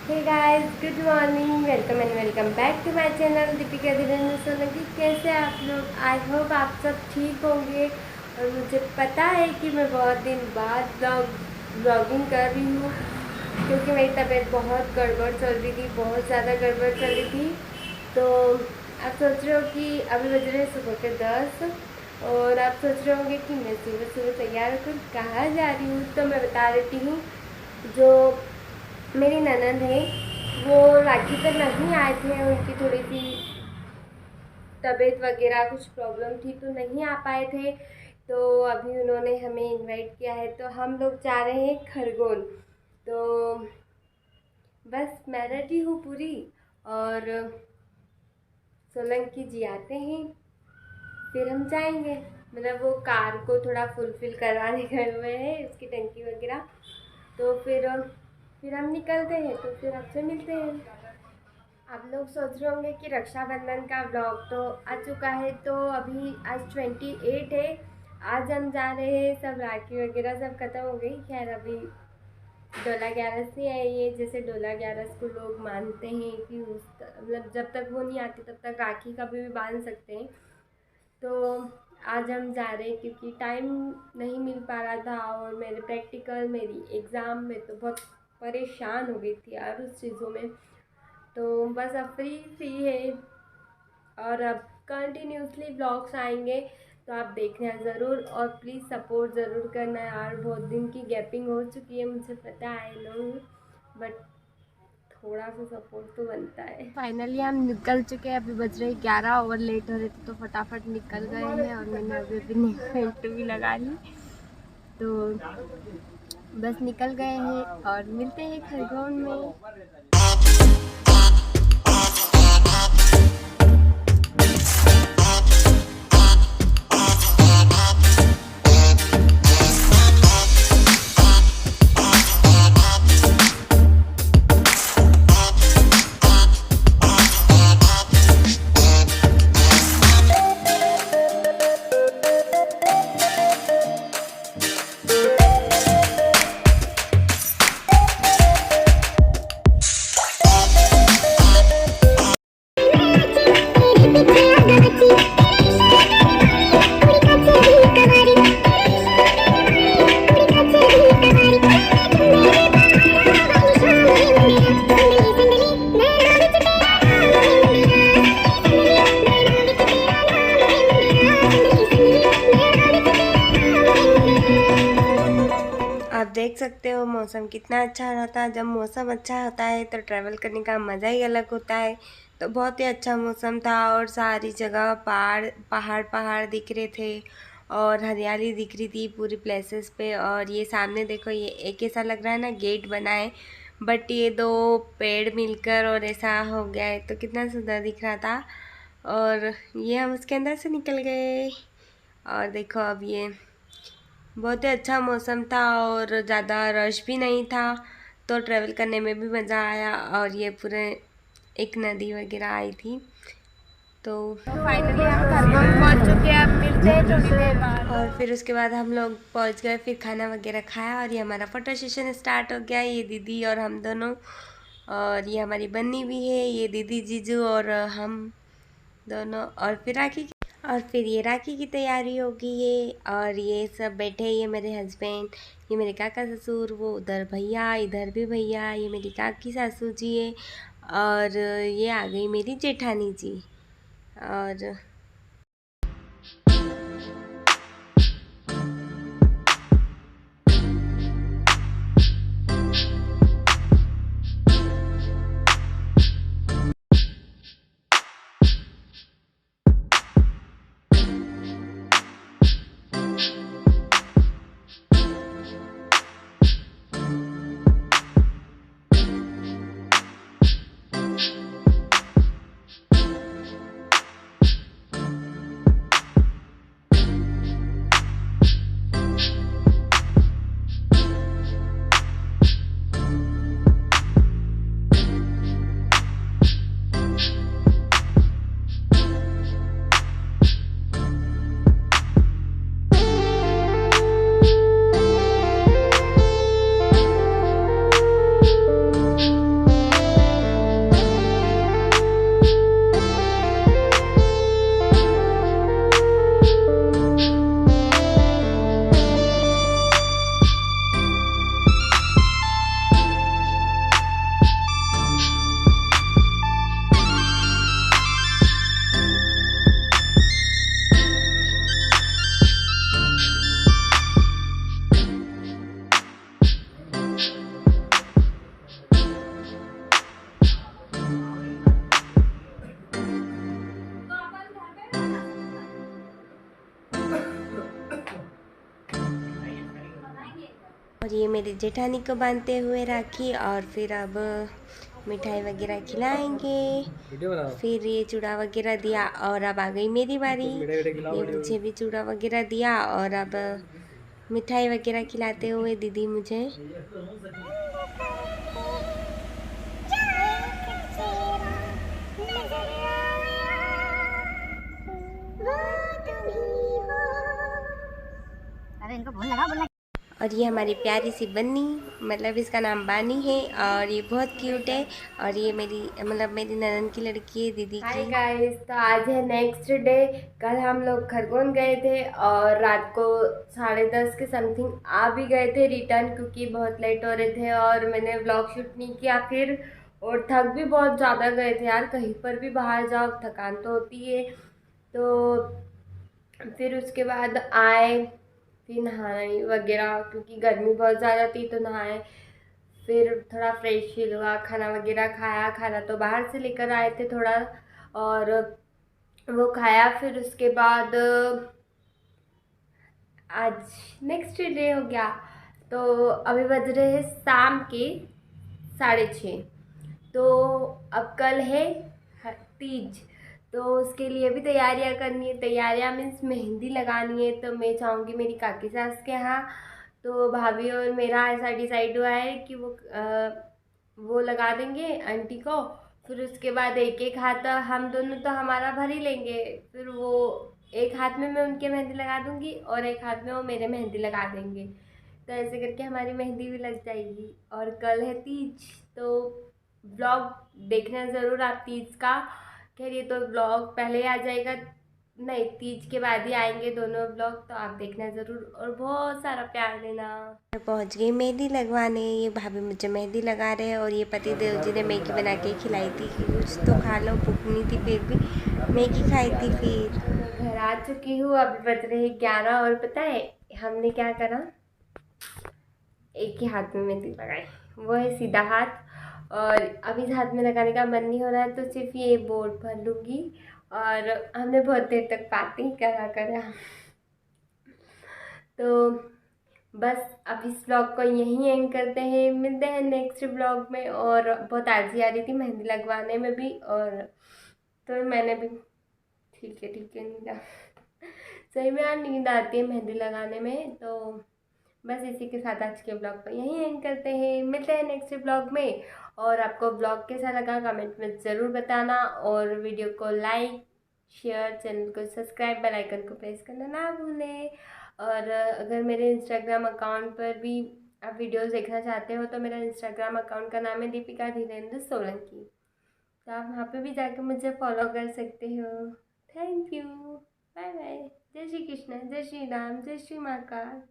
Hey guys, good morning. Welcome and welcome back to my channel Deepika Dhirendra Solanki. कैसे आप लोग? I hope आप सब ठीक होंगे। और मुझे पता है कि मैं बहुत दिन बाद ब्लॉगिंग कर रही हूँ क्योंकि मेरी तबीयत बहुत गड़बड़ चल रही थी, बहुत ज़्यादा गड़बड़ चल रही थी। तो आप सोच रहे हो कि अभी बज रहे सुबह के 10 और आप सोच रहे होंगे कि मैं सुबह सुबह तैयार होकर कहाँ जा रही हूँ। तो मैं बता देती हूँ, जो मेरी ननद है वो राखी पर नहीं आए थे। उनकी थोड़ी सी तबीयत वगैरह कुछ प्रॉब्लम थी तो नहीं आ पाए थे। तो अभी उन्होंने हमें इनवाइट किया है तो हम लोग जा रहे हैं खरगोन। तो बस मैं रेडी हूँ पूरी। और सोलंकी जी आते हैं फिर हम जाएंगे। मतलब वो कार को थोड़ा फुलफिल करवाने गए हुए हैं, उसकी टंकी वगैरह। तो फिर हम निकलते हैं, तो फिर आपसे मिलते हैं। आप लोग सोच रहे होंगे कि रक्षाबंधन का व्लॉग तो आ चुका है, तो अभी आज 28 है। आज हम जा रहे हैं, सब राखी वगैरह सब खत्म हो गई। खैर अभी डोला ग्यारस नहीं है ये, जैसे डोला ग्यारस को लोग मानते हैं कि उस मतलब जब तक वो नहीं आती तब तक राखी कभी भी बांध सकते हैं। तो आज हम जा रहे हैं क्योंकि टाइम नहीं मिल पा रहा था और मेरे प्रैक्टिकल मेरी एग्ज़ाम में तो बहुत परेशान हो गई थी यार उस चीज़ों में। तो बस अब फ्री है और अब कंटिन्यूसली ब्लॉग्स आएंगे तो आप देखना ज़रूर और प्लीज़ सपोर्ट ज़रूर करना यार। बहुत दिन की गैपिंग हो चुकी है, मुझे पता है नो, बट थोड़ा सा सपोर्ट तो बनता है। फाइनली हम निकल चुके हैं। अभी बज रहे 11 और लेट हो रहे थे तो फटाफट निकल गए हैं और मैंने अभी नेल पेंट भी लगा ली। तो बस निकल गए हैं और मिलते हैं खरगोन में। आप देख सकते हो मौसम कितना अच्छा रहता है। जब मौसम अच्छा होता है तो ट्रैवल करने का मज़ा ही अलग होता है। तो बहुत ही अच्छा मौसम था और सारी जगह पहाड़ दिख रहे थे और हरियाली दिख रही थी पूरी प्लेसेस पे। और ये सामने देखो, ये एक ऐसा लग रहा है ना गेट बना है, बट ये दो पेड़ मिलकर और ऐसा हो गया है। तो कितना सुंदर दिख रहा था। और ये हम उसके अंदर से निकल गए और देखो अब ये बहुत ही अच्छा मौसम था और ज़्यादा रश भी नहीं था तो ट्रैवल करने में भी मज़ा आया। और ये पूरे एक नदी वगैरह आई थी। तो फाइनली हम खरगोन पहुंच चुके हैं। अब मिलते हैं थोड़ी देर बाद। और फिर उसके बाद हम लोग पहुंच गए, फिर खाना वगैरह खाया और ये हमारा फ़ोटो सेशन स्टार्ट हो गया। ये दीदी और हम दोनों, और ये हमारी बन्नी भी है, ये दीदी जीजू और हम दोनों। और फिर ये राखी की तैयारी होगी ये। और ये सब बैठे, ये मेरे हस्बैंड, ये मेरे काका ससुर, वो उधर भैया, इधर भी भैया, ये मेरी काकी सासू जी है और ये आ गई मेरी जेठानी जी। और और ये मेरी जेठानी को बांधते हुए राखी, और फिर अब मिठाई वगैरह खिलाएंगे। फिर ये चूड़ा वगैरह दिया और अब आ गई मेरी बारी। ये मुझे भी चूड़ा वगैरह दिया और अब मिठाई वगैरह खिलाते हुए दीदी मुझे। अरे इनको बोल लगा बोलना। और ये हमारी प्यारी सी बन्नी, मतलब इसका नाम बानी है और ये बहुत क्यूट है। और ये मेरी मेरी ननद की लड़की है, दीदी की। हाय गाइस, तो आज है नेक्स्ट डे। कल हम लोग खरगोन गए थे और रात को 10:30 के समथिंग आ भी गए थे रिटर्न, क्योंकि बहुत लेट हो रहे थे और मैंने व्लॉग शूट नहीं किया फिर। और थक भी बहुत ज़्यादा गए थे यार, कहीं पर भी बाहर जाओ थकान तो होती है। तो फिर उसके बाद आए, फिर नहाए वगैरह, क्योंकि गर्मी बहुत ज़्यादा थी तो नहाए। फिर थोड़ा फ्रेश फील हुआ, खाना वगैरह खाया। खाना तो बाहर से लेकर आए थे थोड़ा, और वो खाया। फिर उसके बाद आज नेक्स्ट डे हो गया। तो अभी बज रहे हैं शाम के 6:30। तो अब कल है तीज, तो उसके लिए भी तैयारियां करनी है। तैयारियां मीन्स मेहंदी लगानी है। तो मैं चाहूँगी मेरी काकी सास के यहाँ। तो भाभी और मेरा ऐसा डिसाइड हुआ है कि वो लगा देंगे आंटी को। फिर उसके बाद एक एक हाथ हम दोनों तो हमारा भर ही लेंगे। फिर वो एक हाथ में मैं उनके मेहंदी लगा दूंगी और एक हाथ में वो मेरे मेहंदी लगा देंगे। तो ऐसे करके हमारी मेहंदी भी लग जाएगी। और कल है तीज, तो ब्लॉग देखना ज़रूर आप तीज का। खैर ये तो ब्लॉग पहले आ जाएगा, नहीं तीज के बाद ही आएंगे दोनों ब्लॉग, तो आप देखना ज़रूर और बहुत सारा प्यार देना। मैं पहुंच गई मेहंदी लगवाने। ये भाभी मुझे मेहंदी लगा रहे हैं और ये पति देव जी ने मैगी बना के खिलाई थी कि कुछ तो खा लो, भूख नहीं थी फिर भी मैगी खाई थी। फिर घर आ चुकी हूँ, अभी बज रहे 11। और पता है हमने क्या करा, एक ही हाथ में मेहंदी लगाई, वो है सीधा हाथ। और अभी इस हाथ में लगाने का मन नहीं हो रहा है तो सिर्फ ये बोर्ड भर लूँगी। और हमने बहुत देर तक पार्टी करा। तो बस अब इस ब्लॉग को यहीं एंड करते हैं, मिलते हैं नेक्स्ट ब्लॉग में। और बहुत आलसी आ रही थी मेहंदी लगवाने में भी, और तो मैंने भी ठीक है नींद सही में यार नींद आती है मेहंदी लगाने में। तो बस इसी के साथ आज के ब्लॉग को यहीं एंड करते हैं, मिलते हैं नेक्स्ट ब्लॉग में। और आपको ब्लॉग कैसा लगा कमेंट में ज़रूर बताना, और वीडियो को लाइक शेयर, चैनल को सब्सक्राइब, बेल आइकन को प्रेस करना ना भूलें। और अगर मेरे इंस्टाग्राम अकाउंट पर भी आप वीडियोस देखना चाहते हो तो मेरा इंस्टाग्राम अकाउंट का नाम है दीपिका धीरेन्द्र सोलंकी, तो आप वहाँ पे भी जाकर मुझे फॉलो कर सकते हो। थैंक यू, बाय बाय, जय श्री कृष्ण, जय श्री राम, जय श्री महाकाल।